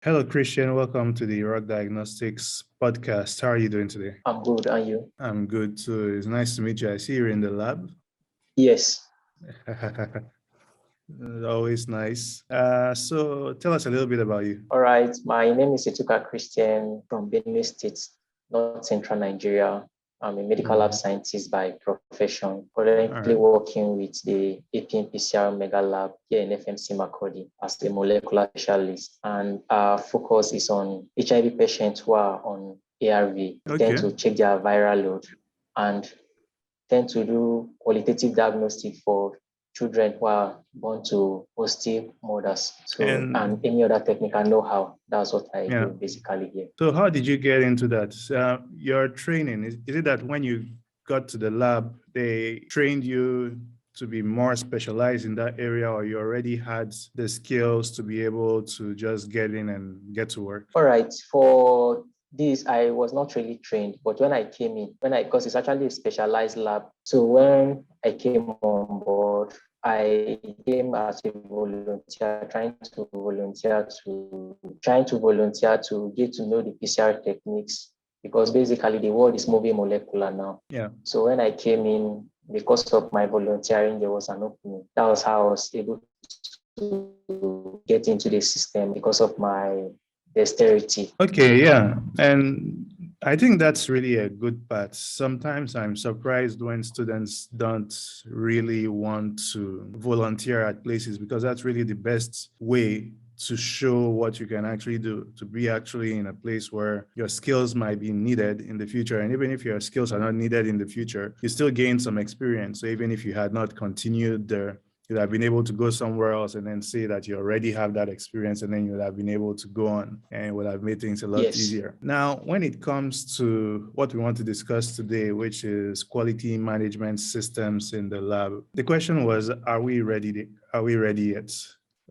Hello, Christian. Welcome to the Diagnostics podcast. How are you doing today? I'm good, and you? I'm good too. It's nice to meet you. I see you're in the lab. Yes. Always nice. So tell us a little bit about you. All right. My name is Ituka Christian from Benue State, North Central Nigeria. I'm a medical lab Mhm. scientist by profession, All currently right. working with the APM-PCR Mega Lab here in FMC Makurdi as a molecular specialist. And our focus is on HIV patients who are on ARV. We tend Okay. to check their viral load and tend to do qualitative diagnostic for children who are born to positive mothers. So, and And any other technical know-how, that's what I yeah. do basically here. So how did you get into that? Your training, is it that when you got to the lab, they trained you to be more specialized in that area, or you already had the skills to be able to just get in and get to work? All right, for this, I was not really trained, but when I came in, because it's actually a specialized lab. So when I came on board, I came as a volunteer, trying to volunteer to get to know the PCR techniques because basically the world is moving molecular now. Yeah. So when I came in, because of my volunteering, there was an opening. That was how I was able to get into the system because of my dexterity. Okay, yeah. And I think that's really a good part. Sometimes I'm surprised when students don't really want to volunteer at places because that's really the best way to show what you can actually do, to be actually in a place where your skills might be needed in the future. And even if your skills are not needed in the future, you still gain some experience. So even if you had not continued there, you'd have been able to go somewhere else and then say that you already have that experience, and then you would have been able to go on, and it would have made things a lot Yes. easier. Now, when it comes to what we want to discuss today, which is quality management systems in the lab, the question was, are we ready? Are we ready yet?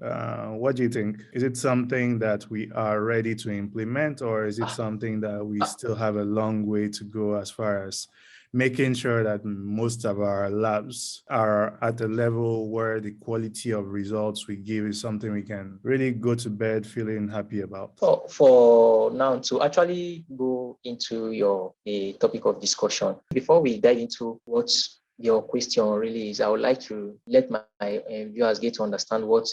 What do you think? Is it something that we are ready to implement, or is it something that we still have a long way to go as far as making sure that most of our labs are at a level where the quality of results we give is something we can really go to bed feeling happy about? For now, to actually go into the topic of discussion, before we dive into what your question really is, I would like to let my viewers get to understand what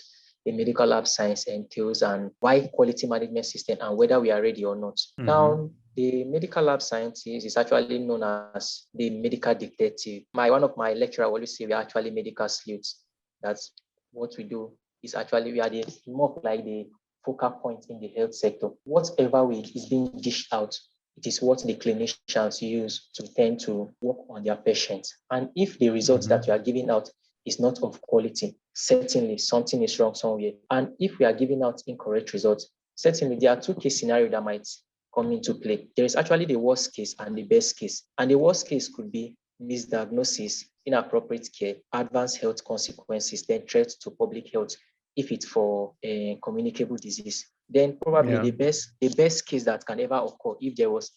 the medical lab science entails and why quality management system and whether we are ready or not. Now, the medical lab scientist is actually known as the medical detective. One of my lecturers always say we are actually medical sleuths. That's what we do. Is actually we are more like the focal point in the health sector. Whatever way is being dished out, it is what the clinicians use to tend to work on their patients. And if the results that you are giving out is not of quality, certainly something is wrong somewhere. And if we are giving out incorrect results, certainly there are two case scenarios that might come into play. There is actually the worst case and the best case. And the worst case could be misdiagnosis, inappropriate care, advanced health consequences, then threat to public health if it's for a communicable disease. Then probably the best case that can ever occur if there's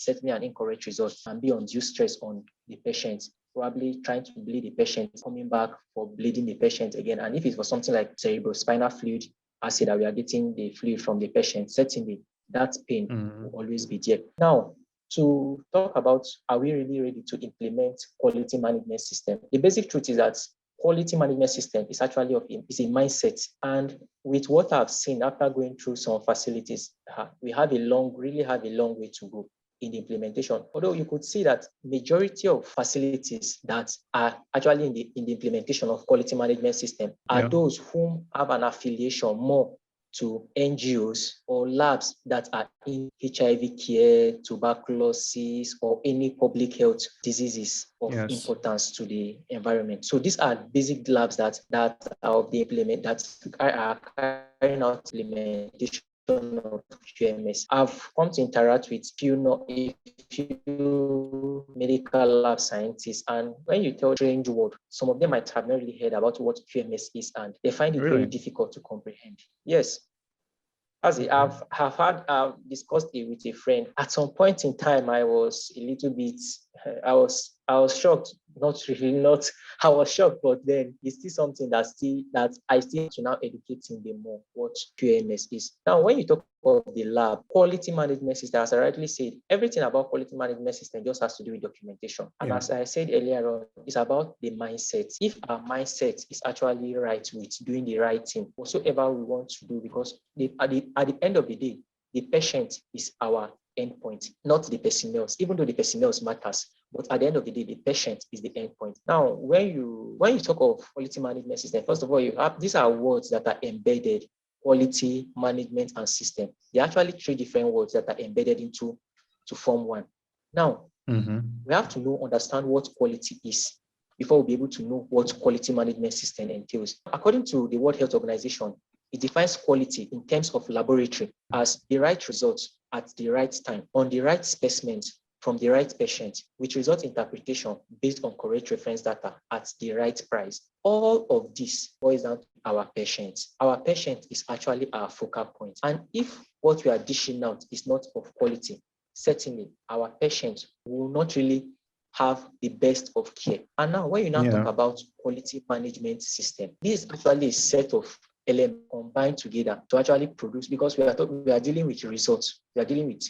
certainly an incorrect result and be undue stress on the patient, probably trying to bleed the patient, coming back for bleeding the patient again. And if it's for something like cerebrospinal fluid, I say that we are getting the fluid from the patient, certainly that pain will always be there. Now, to talk about are we really ready to implement quality management system? The basic truth is that quality management system is actually is a mindset. And with what I've seen after going through some facilities, we really have a long way to go in the implementation. Although you could see that majority of facilities that are actually in the implementation of quality management system are those whom have an affiliation more to NGOs or labs that are in HIV care, tuberculosis, or any public health diseases of importance to the environment. So these are basic labs that are of the that are carrying out implementation of QMS. I've come to interact with a few medical lab scientists, and when you tell strange word, some of them might have not really heard about what QMS is, and they find it very difficult to comprehend. Yes, as I've discussed it with a friend. At some point in time, I was I was shocked. Not really, not. I was shocked, but then it's still something that I still have to now educate him the more what QMS is. Now, when you talk of the lab, quality management system, as I rightly said, everything about quality management system just has to do with documentation. And as I said earlier on, it's about the mindset. If our mindset is actually right with doing the right thing, whatsoever we want to do, because at the end of the day, the patient is our endpoint, not the personnel, even though the personnel matters. But at the end of the day, the patient is the endpoint. Now, when you talk of quality management system, first of all, you have these are words that are embedded: quality management and system. They're actually three different words that are embedded into to form one. Now, we have to understand what quality is before we'll be able to know what quality management system entails. According to the World Health Organization, it defines quality in terms of laboratory as the right results at the right time on the right specimens from the right patient, with result interpretation based on correct reference data at the right price. All of this boils down to our patients. Our patient is actually our focal point. And if what we are dishing out is not of quality, certainly our patients will not really have the best of care. And now when you now talk about quality management system, this is actually a set of elements combined together to actually produce, because we are dealing with results. We are dealing with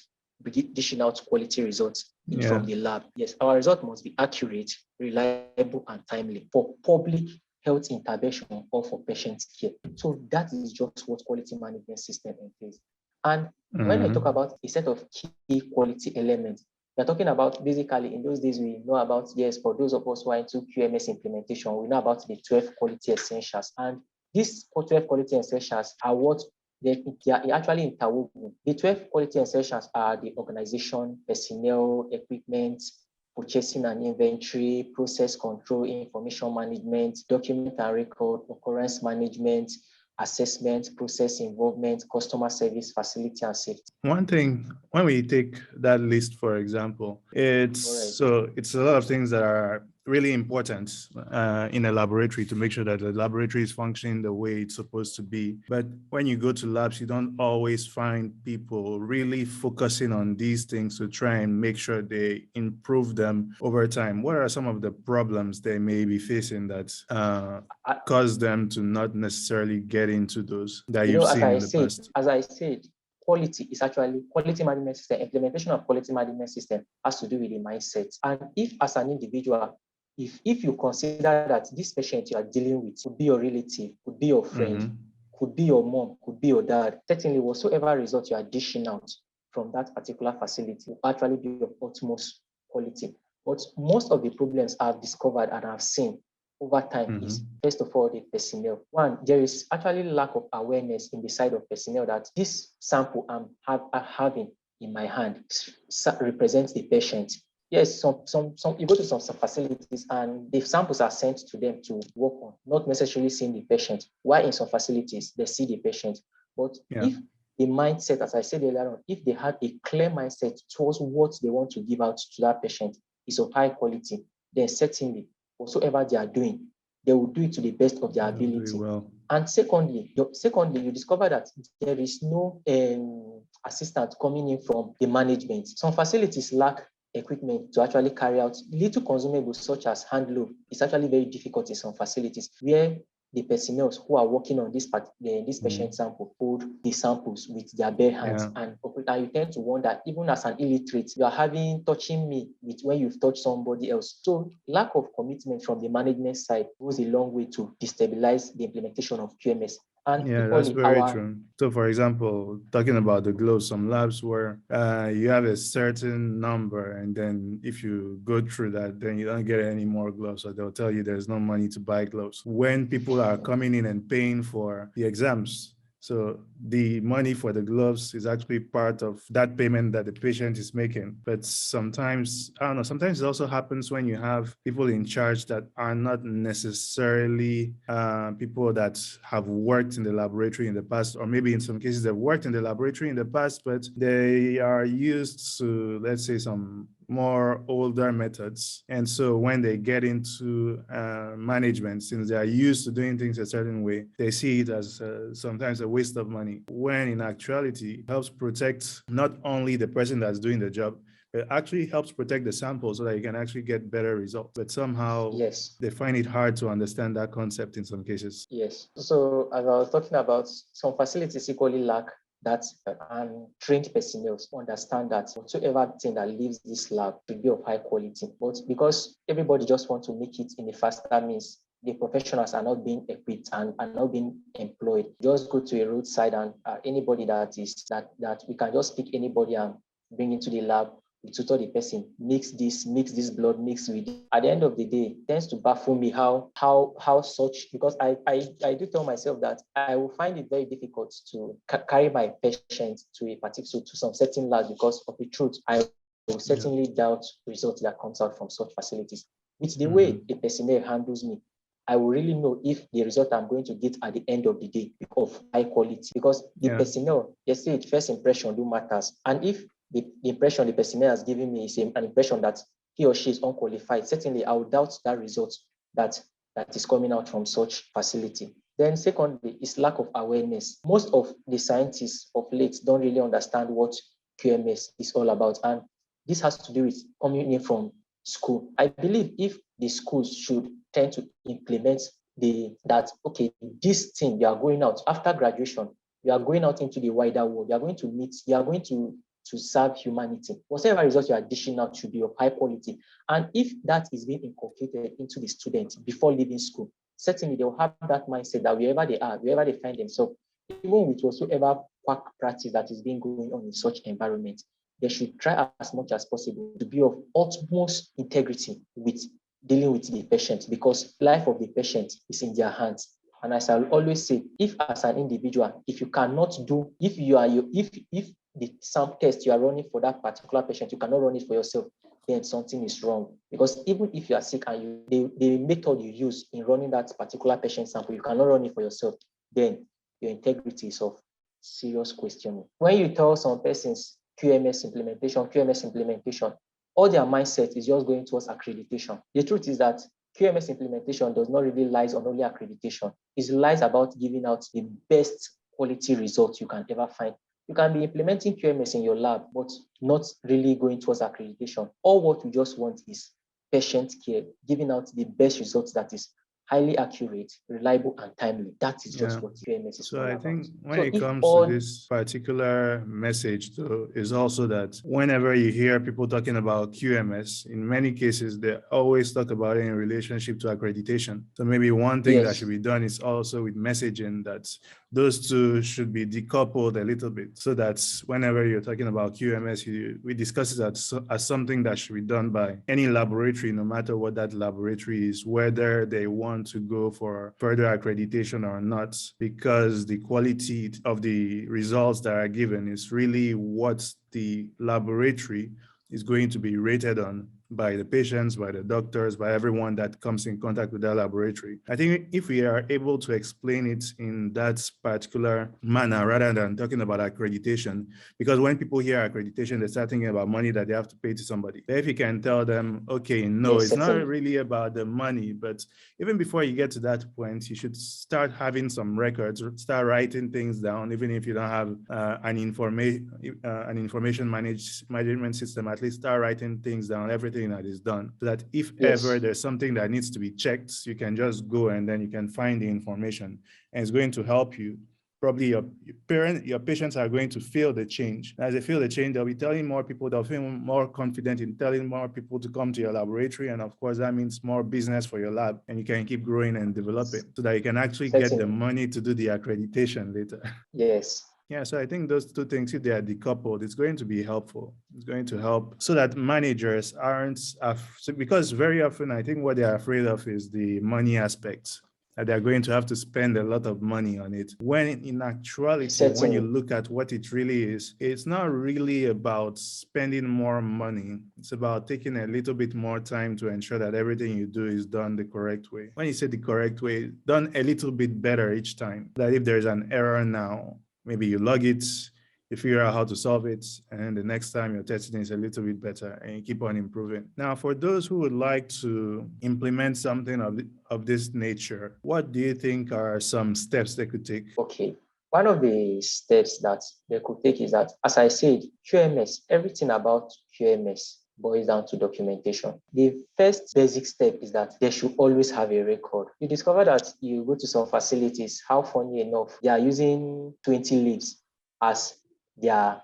dishing out quality results from the lab. Yes, our result must be accurate, reliable, and timely for public health intervention or for patient care. So that is just what quality management system entails. And when I talk about a set of key quality elements, we're talking about basically in those days we know about, yes, for those of us who are into QMS implementation, we know about the 12 quality essentials. And these 12 quality essentials are what they are actually interwoven. The 12 quality essentials are the organization, personnel, equipment, purchasing and inventory, process control, information management, document and record, occurrence management, assessment, process involvement, customer service, facility, and safety. One thing, when we take that list, for example, it's a lot of things that are really important in a laboratory to make sure that the laboratory is functioning the way it's supposed to be. But when you go to labs, you don't always find people really focusing on these things to try and make sure they improve them over time. What are some of the problems they may be facing that cause them to not necessarily get into those that you've seen in the past? As I said, quality management system, implementation of quality management system has to do with the mindset. And if as an individual, if you consider that this patient you are dealing with could be your relative, could be your friend, could be your mom, could be your dad, certainly whatsoever result you are dishing out from that particular facility will actually be of utmost quality. But most of the problems I've discovered and I've seen over time is, first of all, the personnel. One, there is actually lack of awareness in the side of personnel that this sample I'm having in my hand represents the patient. Yes, some you go to some facilities and the samples are sent to them to work on, not necessarily seeing the patient. While in some facilities, they see the patient. But if the mindset, as I said earlier on, if they had a clear mindset towards what they want to give out to that patient is of high quality, then certainly whatsoever they are doing, they will do it to the best of their ability. And secondly, you discover that there is no assistance coming in from the management. Some facilities lack equipment to actually carry out little consumables such as hand glove. It's actually very difficult in some facilities where the personnel who are working on this patient sample hold the samples with their bare hands. And you tend to wonder, even as an illiterate, you are touching me with when you've touched somebody else. So lack of commitment from the management side goes a long way to destabilize the implementation of QMS. And that's very true. So, for example, talking about the gloves, some labs where you have a certain number, and then if you go through that, then you don't get any more gloves, or they'll tell you there's no money to buy gloves when people are coming in and paying for the exams. So the money for the gloves is actually part of that payment that the patient is making. But sometimes, I don't know, sometimes it also happens when you have people in charge that are not necessarily people that have worked in the laboratory in the past, or maybe in some cases they've worked in the laboratory in the past, but they are used to, let's say, some more older methods. And so when they get into management, since they are used to doing things a certain way, they see it as sometimes a waste of money, when in actuality it helps protect not only the person that's doing the job, It actually helps protect the sample so that you can actually get better results. But somehow Yes. they find it hard to understand that concept in some cases. Yes. So as I was talking about, some facilities equally lack that, and trained personnel understand that whatsoever thing that leaves this lab should be of high quality. But because everybody just wants to make it in a faster means, the professionals are not being equipped and are not being employed. Just go to a roadside and anybody that we can just pick anybody and bring into the lab. We tutor the person, mix this blood, mix with it. At the end of the day, it tends to baffle me how such, because I do tell myself that I will find it very difficult to carry my patient to a particular, to some certain lab, because of the truth. I will certainly doubt results that comes out from such facilities. With the way a personnel handles me, I will really know if the result I'm going to get at the end of the day of high quality, because the personnel, they say it, first impression do matters. And if the impression the personnel has given me is an impression that he or she is unqualified, certainly I will doubt that result that is coming out from such facility. Then secondly, is lack of awareness. Most of the scientists of late don't really understand what QMS is all about. And this has to do with coming in from school. I believe if the schools should tend to implement okay, this thing, you are going out after graduation, you are going out into the wider world, you are going to meet, you are going to serve humanity. Whatever results you are dishing out should be of high quality. And if that is being inculcated into the students before leaving school, certainly they will have that mindset that wherever they are, wherever they find themselves, even with whatsoever quack practice that is being going on in such environment, they should try as much as possible to be of utmost integrity with dealing with the patient, because life of the patient is in their hands. And as I will always say, if as an individual, if you cannot do, if the some test you are running for that particular patient, you cannot run it for yourself, then something is wrong. Because even if you are sick and the method you use in running that particular patient sample, you cannot run it for yourself, then your integrity is of serious questioning. When you tell some persons QMS implementation, all their mindset is just going towards accreditation. The truth is that QMS implementation does not really lies on only accreditation. It lies about giving out the best quality results you can ever find. You can be implementing QMS in your lab, but not really going towards accreditation. All what we just want is patient care, giving out the best results that is highly accurate, reliable, and timely. That is just what QMS is So all I about. think when So it if comes to all this particular message, though, is also that whenever you hear people talking about QMS, in many cases, they always talk about it in relationship to accreditation. So maybe one thing that should be done is also with messaging that those two should be decoupled a little bit, so that whenever you're talking about QMS, we discuss it as something that should be done by any laboratory, no matter what that laboratory is, whether they want to go for further accreditation or not, because the quality of the results that are given is really what the laboratory is going to be rated on by the patients, by the doctors, by everyone that comes in contact with that laboratory. I think if we are able to explain it in that particular manner rather than talking about accreditation, because when people hear accreditation, they start thinking about money that they have to pay to somebody. But if you can tell them, okay, no, it's not really about the money, but even before you get to that point, you should start having some records, start writing things down, even if you don't have an information management system. At least start writing things down, everything that is done, so that if ever there's something that needs to be checked, you can just go and then you can find the information, and it's going to help you. Probably your patients are going to feel the change. As they feel the change, they'll be telling more people, they'll feel more confident in telling more people to come to your laboratory. And of course, that means more business for your lab, and you can keep growing and developing so that you can actually get the money to do the accreditation later. Yes. Yeah, so I think those two things, if they are decoupled, it's going to be helpful. It's going to help so that managers aren't, because very often I think what they're afraid of is the money aspect, that they're going to have to spend a lot of money on it. When in actuality, when you look at what it really is, it's not really about spending more money. It's about taking a little bit more time to ensure that everything you do is done the correct way. When you say the correct way, done a little bit better each time. That if there's an error now, maybe you log it, you figure out how to solve it, and then the next time your testing is a little bit better, and you keep on improving. Now, for those who would like to implement something of this nature, what do you think are some steps they could take? Okay. One of the steps that they could take is that, as I said, QMS, everything about QMS boils down to documentation. The first basic step is that they should always have a record. You discover that you go to some facilities, how funny enough, they are using 20 leaves as their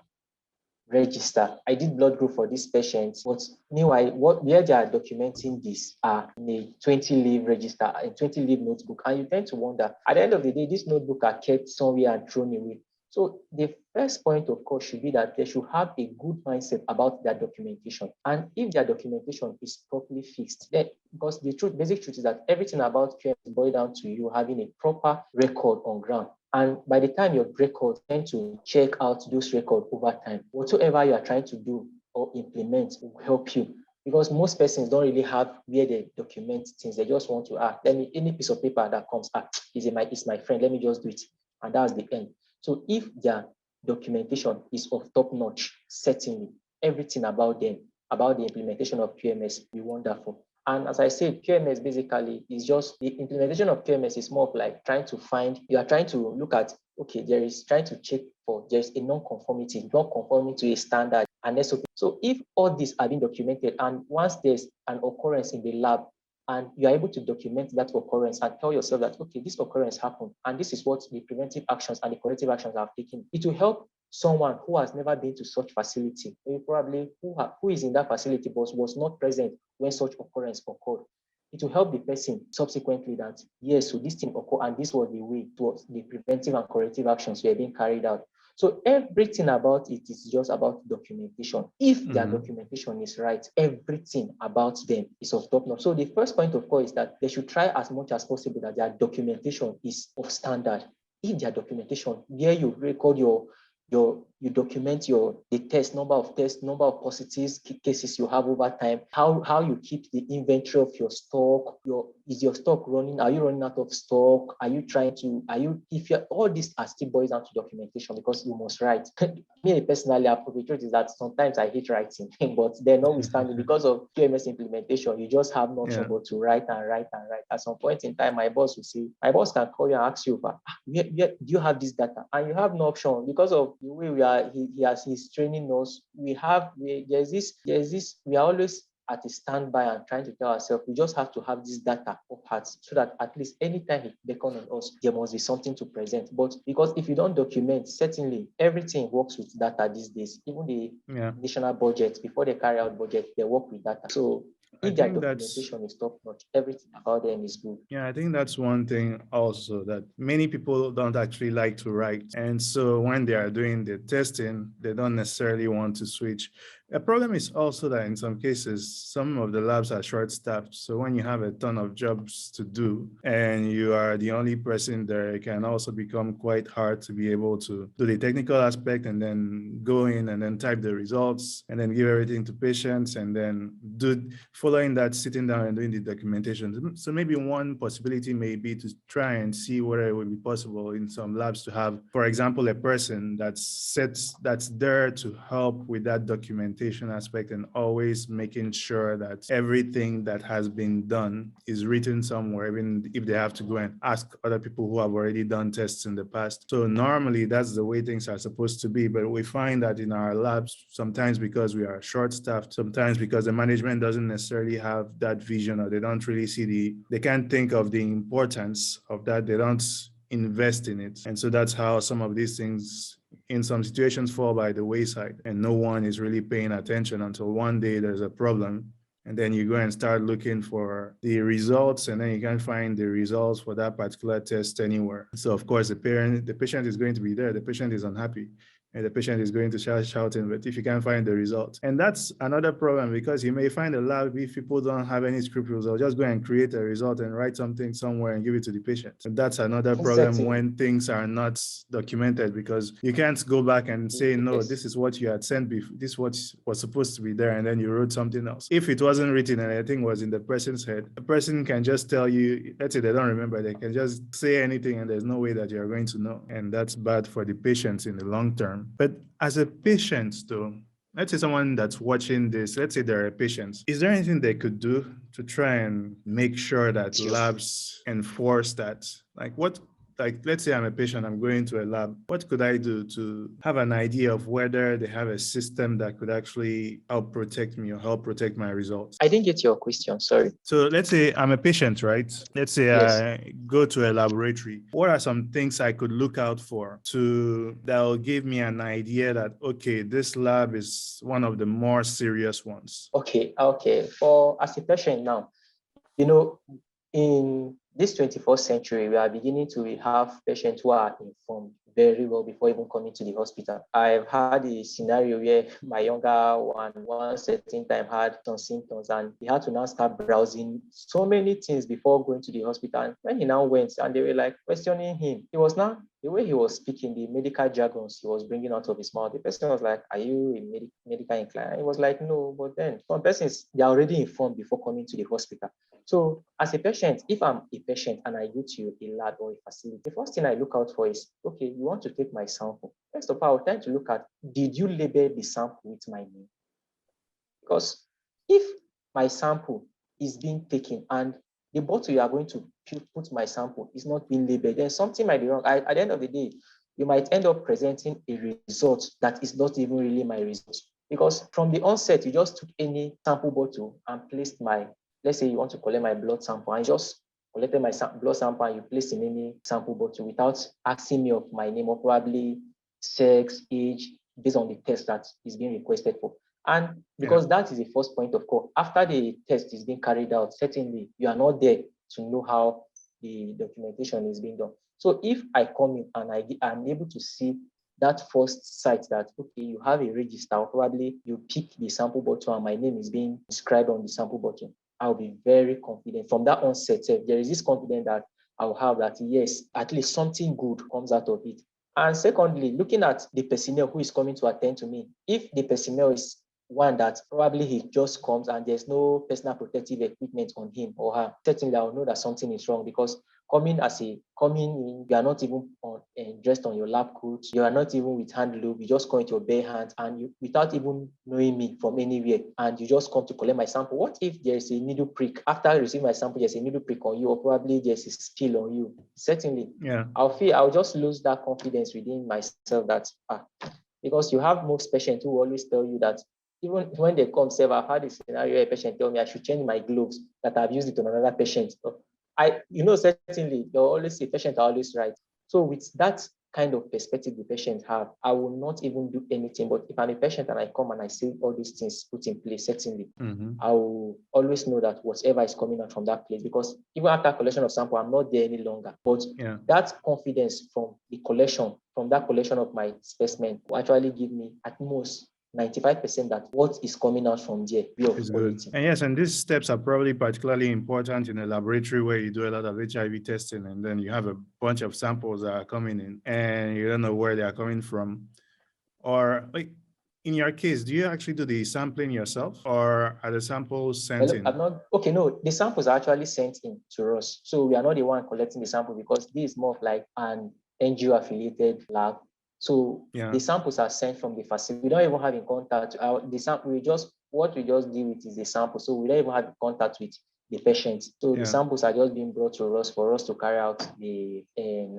register. I did blood group for this patient, but meanwhile, where they are documenting this are in a 20 leave register, a 20 leave notebook. And you tend to wonder, at the end of the day, this notebook are kept somewhere and thrown away. So the first point of call should be that they should have a good mindset about their documentation. And if their documentation is properly fixed, then, because the basic truth is that everything about QM boils down to you having a proper record on ground. And by the time your records tend to check out those records over time, whatsoever you are trying to do or implement will help you. Because most persons don't really have where they document things. They just want to, let me, any piece of paper that comes, it's my friend, let me just do it. And that's the end. So if their documentation is of top notch, certainly everything about them, about the implementation of QMS, will be wonderful. And as I said, QMS basically is just the implementation of QMS is more of like trying to find, you are trying to look at, okay, there is trying to check for there's a non-conformity, not conforming to a standard, and SOP. So if all these are being documented, and once there's an occurrence in the lab, and you are able to document that occurrence and tell yourself that, okay, this occurrence happened, and this is what the preventive actions and the corrective actions I've taken, it will help someone who has never been to such facility, maybe probably who is in that facility but was not present when such occurrence occurred. It will help the person subsequently that, yes, so this thing occurred, and this was the way towards the preventive and corrective actions were being carried out. So everything about it is just about documentation. If their documentation is right, everything about them is of top notch. So the first point of call is that they should try as much as possible that their documentation is of standard. If their documentation, where you record you document the test, number of tests, number of positive cases you have over time, how you keep the inventory of your stock, is your stock running, are you running out of stock, if you're, all this are still boils down to documentation, because you must write. Me personally, I appreciate is that sometimes I hate writing, but then notwithstanding, because of QMS implementation, you just have no option but to write and write and write. At some point in time, my boss can call you and ask you, do you have this data? And you have no option because of the way he's training us. We are always at a standby and trying to tell ourselves we just have to have this data of hearts, so that at least anytime he beckons on us, there must be something to present. But because if you don't document, certainly everything works with data these days. Even the national budget, before they carry out budget, they work with data. So if their documentation is top notch, everything about them is good. Yeah, I think that's one thing also, that many people don't actually like to write. And so when they are doing the testing, they don't necessarily want to switch. A problem is also that in some cases, some of the labs are short-staffed. So when you have a ton of jobs to do and you are the only person there, it can also become quite hard to be able to do the technical aspect and then go in and then type the results and then give everything to patients and then following that, sitting down and doing the documentation. So maybe one possibility may be to try and see whether it would be possible in some labs to have, for example, a person that's there to help with that documentation aspect and always making sure that everything that has been done is written somewhere, even if they have to go and ask other people who have already done tests in the past. So normally that's the way things are supposed to be, but we find that in our labs, sometimes because we are short-staffed, sometimes because the management doesn't necessarily have that vision, or they don't really see they can't think of the importance of that, they don't invest in it. And so that's how some of these things in some situations fall by the wayside, and no one is really paying attention until one day there's a problem, and then you go and start looking for the results, and then you can't find the results for that particular test anywhere. So of course the patient is going to be there, the patient is unhappy, and the patient is going to start shouting, but if you can't find the result. And that's another problem, because you may find a lab, if people don't have any scruples, they'll just go and create a result and write something somewhere and give it to the patient. And that's another problem when things are not documented, because you can't go back and say, no, this is what you had sent before, this is what was supposed to be there, and then you wrote something else. If it wasn't written and anything was in the person's head, a person can just tell you, let's say they don't remember, they can just say anything and there's no way that you're going to know. And that's bad for the patients in the long term. But as a patient, though, let's say someone that's watching this, let's say they're a patient, is there anything they could do to try and make sure that labs enforce that? Like, what like, let's say I'm a patient, I'm going to a lab. What could I do to have an idea of whether they have a system that could actually help protect me or help protect my results? I didn't get your question. Sorry. So let's say I'm a patient, right? Let's say Yes. I go to a laboratory. What are some things I could look out for that will give me an idea that, okay, this lab is one of the more serious ones? Okay. For as a patient now, you know, in this 21st century, we are beginning to have patients who are informed very well before even coming to the hospital. I've had a scenario where my younger one certain time had some symptoms and he had to now start browsing so many things before going to the hospital. And when he now went and they were like questioning him, he was now, the way he was speaking, the medical jargons he was bringing out of his mouth, the person was like, are you a medical inclined? And he was like, no, but then some persons, they are already informed before coming to the hospital. So as a patient, if I'm a patient and I go to a lab or a facility, the first thing I look out for is, okay, you want to take my sample. First of all, I'm trying to look at, did you label the sample with my name? Because if my sample is being taken and the bottle you are going to put my sample is not being labeled, then something might be wrong. At the end of the day, you might end up presenting a result that is not even really my result. Because from the onset, you just took any sample bottle and placed let's say you want to collect my blood sample and just collected my blood sample and you placed in any sample bottle without asking me of my name or probably sex, age, based on the test that is being requested for. And because that is the first point of call, after the test is being carried out, certainly you are not there to know how the documentation is being done. So if I come in and I'm able to see that first site that, okay, you have a register, or probably you pick the sample bottle and my name is being described on the sample bottle, I'll be very confident. From that onset, there is this confidence that I'll have that, yes, at least something good comes out of it. And secondly, looking at the personnel who is coming to attend to me, if the personnel is one that probably he just comes and there's no personal protective equipment on him or her, certainly I'll know that something is wrong because coming in, you are not even dressed on your lab coat, you are not even with hand glove, you just come with your bare hands and you without even knowing me from anywhere, and you just come to collect my sample. What if there's a needle prick after receiving my sample? There's a needle prick on you, or probably there's a spill on you. Certainly, I'll just lose that confidence within myself that because you have most patients who always tell you that even when they come, say, I've had a scenario, a patient tell me I should change my gloves, that I've used it on another patient. So certainly, you're always a patient are always right. So with that kind of perspective the patient have, I will not even do anything. But if I'm a patient and I come and I see all these things put in place, certainly, I will always know that whatever is coming out from that place, because even after collection of sample, I'm not there any longer. But that confidence from that collection of my specimen will actually give me at most 95% that what is coming out from there be of quality. And yes, and these steps are probably particularly important in a laboratory where you do a lot of HIV testing, and then you have a bunch of samples that are coming in and you don't know where they are coming from. Or like in your case, do you actually do the sampling yourself or are the samples sent in? No, the samples are actually sent in to us. So we are not the one collecting the sample because this is more of like an NGO affiliated lab. So the samples are sent from the facility. We don't even have in contact. The sample what we just deal with is the sample. So we don't even have contact with the patients. So the samples are just being brought to us for us to carry out the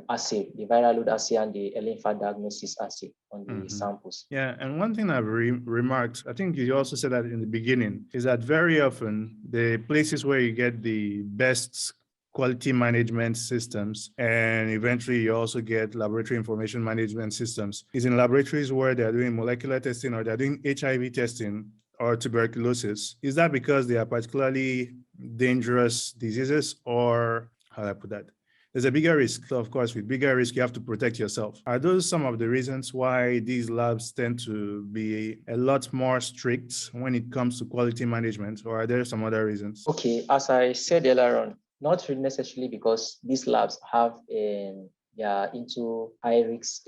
assay, the viral load assay and the lymph diagnosis assay on the samples. Yeah, and one thing I've remarked, I think you also said that in the beginning, is that very often the places where you get the best quality management systems, and eventually you also get laboratory information management systems, is in laboratories where they're doing molecular testing or they're doing HIV testing or tuberculosis. Is that because they are particularly dangerous diseases, or how do I put that? There's a bigger risk. So of course, with bigger risk, you have to protect yourself. Are those some of the reasons why these labs tend to be a lot more strict when it comes to quality management, or are there some other reasons? Okay, as I said earlier on, not really necessarily because these labs have they are into high risk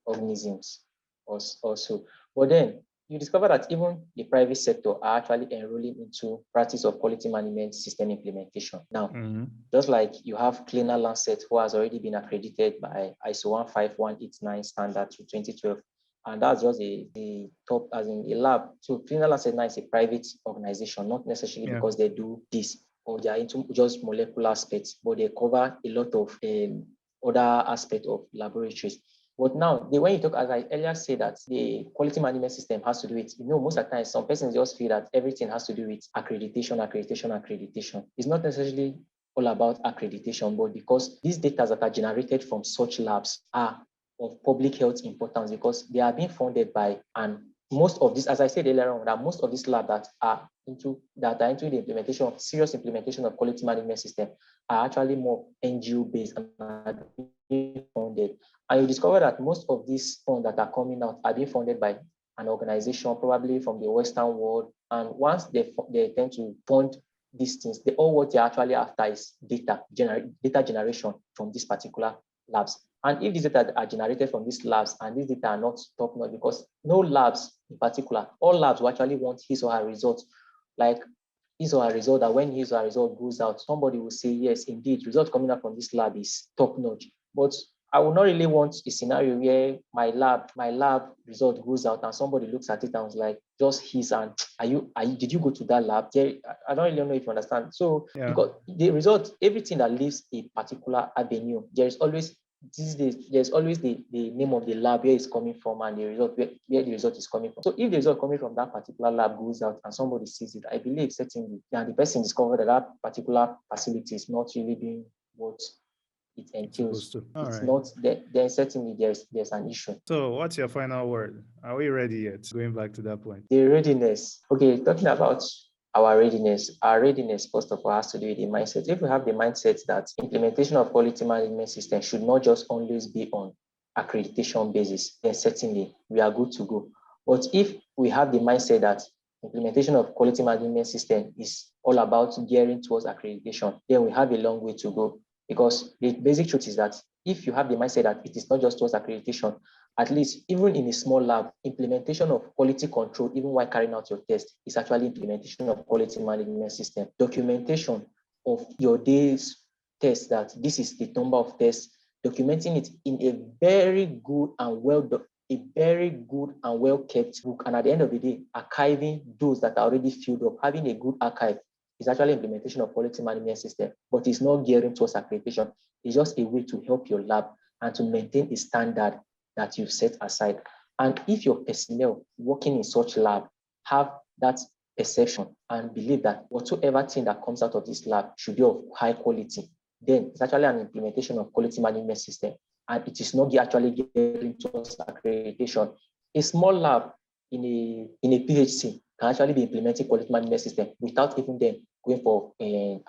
organisms also. But then you discover that even the private sector are actually enrolling into practice of quality management system implementation. Now, just like you have Cleaner Lancet, who has already been accredited by ISO 15189 standard to 2012. And that's just the top, as in a lab. So Cleaner Lancet now is a private organization, not necessarily because they do this or they are into just molecular aspects, but they cover a lot of other aspect of laboratories. But now, when you talk, as I earlier said, that the quality management system has to do with, most of the time, some persons just feel that everything has to do with accreditation. It's not necessarily all about accreditation, but because these data that are generated from such labs are of public health importance, because they are being funded by, and most of this, as I said earlier on, that most of these labs that are into the implementation of serious implementation of quality management system are actually more NGO based and are being funded. And you discover that most of these funds that are coming out are being funded by an organization, probably from the Western world. And once they tend to fund these things, all what they're actually after is data generation from these particular labs. And if these data are generated from these labs and these data are not top-notch, because no labs in particular, all labs will actually want his or her results, like his or her result, that when his or her result goes out, somebody will say, yes, indeed, result coming out from this lab is top-notch. But I will not really want a scenario where my lab result goes out and somebody looks at it and was like, just his, and did you go to that lab? I don't really know if you understand. So because the result, everything that leaves a particular avenue, there's always these days, there's always the name of the lab, where it's coming from, and the result, where the result is coming from. So if the result coming from that particular lab goes out and somebody sees it, I believe certainly, and the person discovered that that particular facility is not really doing what it entails. It's not that, then certainly there's an issue. So what's your final word? Are we ready yet? Going back to that point. The readiness. Okay, talking about our readiness, first of all, has to do with the mindset. If we have the mindset that implementation of quality management system should not just always be on accreditation basis, then certainly we are good to go. But if we have the mindset that implementation of quality management system is all about gearing towards accreditation, then we have a long way to go. Because the basic truth is that if you have the mindset that it is not just towards accreditation, at least even in a small lab, implementation of quality control, even while carrying out your test, is actually implementation of quality management system. Documentation of your day's test, that this is the number of tests, documenting it in a very good and well kept book, and at the end of the day, archiving those that are already filled up, having a good archive, is actually implementation of quality management system, but it's not gearing towards accreditation. It's just a way to help your lab and to maintain a standard that you've set aside. And if your personnel working in such lab have that perception and believe that whatsoever thing that comes out of this lab should be of high quality, then it's actually an implementation of quality management system, and it is not actually gearing towards accreditation. A small lab in a PHC can actually be implementing quality management system without even them going for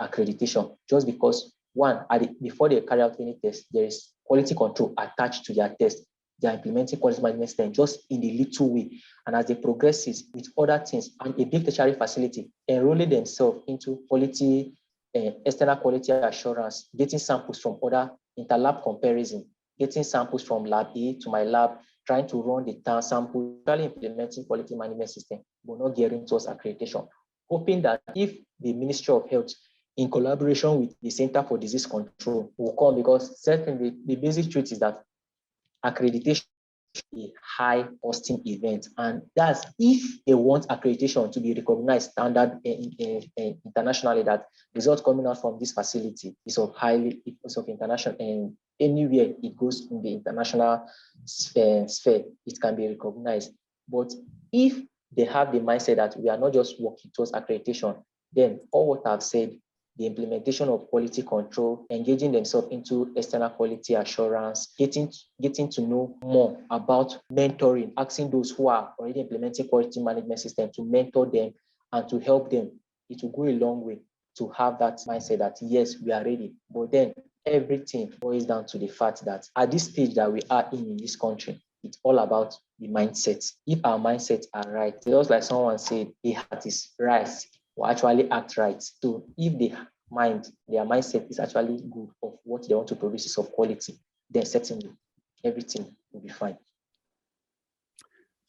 accreditation, just because one, before they carry out any test, there is quality control attached to their test. They are implementing quality management system just in a little way. And as they progresses with other things and a big tertiary facility, enrolling themselves into quality, external quality assurance, getting samples from other interlab comparison, getting samples from lab A to my lab, trying to run the town sample, actually implementing quality management system, but not gearing towards accreditation. Hoping that if the Ministry of Health, in collaboration with the Center for Disease Control, will come, because certainly the basic truth is that accreditation is a high costing event, and that's if they want accreditation to be recognized standard internationally, that results coming out from this facility is of international, and anywhere it goes in the international sphere, it can be recognized. But if they have the mindset that we are not just working towards accreditation, then all what I've said, the implementation of quality control, engaging themselves into external quality assurance, getting to know more about mentoring, asking those who are already implementing quality management system to mentor them and to help them, it will go a long way to have that mindset that yes, we are ready. But then everything boils down to the fact that at this stage that we are in this country, it's all about the mindset. If our mindsets are right, just like someone said, a heart is right, will actually act right. So if their mindset is actually good of what they want to produce is of quality, then certainly everything will be fine.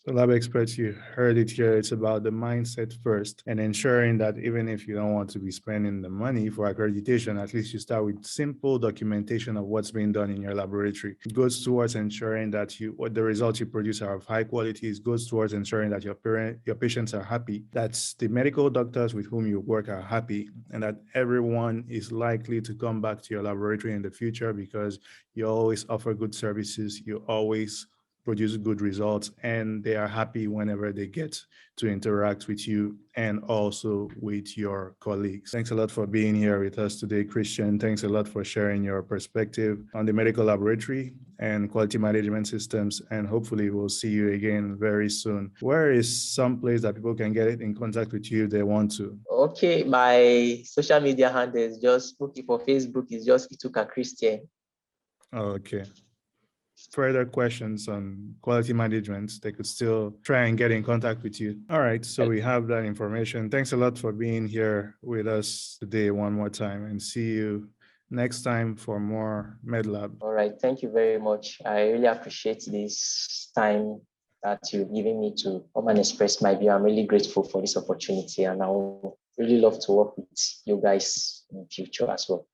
So lab experts, you heard it here. It's about the mindset first and ensuring that even if you don't want to be spending the money for accreditation, at least you start with simple documentation of what's being done in your laboratory. It goes towards ensuring that what the results you produce are of high quality. It goes towards ensuring that your patients are happy, that the medical doctors with whom you work are happy, and that everyone is likely to come back to your laboratory in the future because you always offer good services. You always produce good results, and they are happy whenever they get to interact with you and also with your colleagues. Thanks a lot for being here with us today, Christian. Thanks a lot for sharing your perspective on the medical laboratory and quality management systems. And hopefully we'll see you again very soon. Where is some place that people can get in contact with you if they want to? Okay, my social media handle is just looking for Facebook is just Ituka Christian. Okay. Further questions on quality management, they could still try and get in contact with you. All right, so we have that information. Thanks a lot for being here with us today one more time, and see you next time for more MedLab. All right, thank you very much. I really appreciate this time that you've given me to come and express my view. I'm really grateful for this opportunity, and I would really love to work with you guys in the future as well.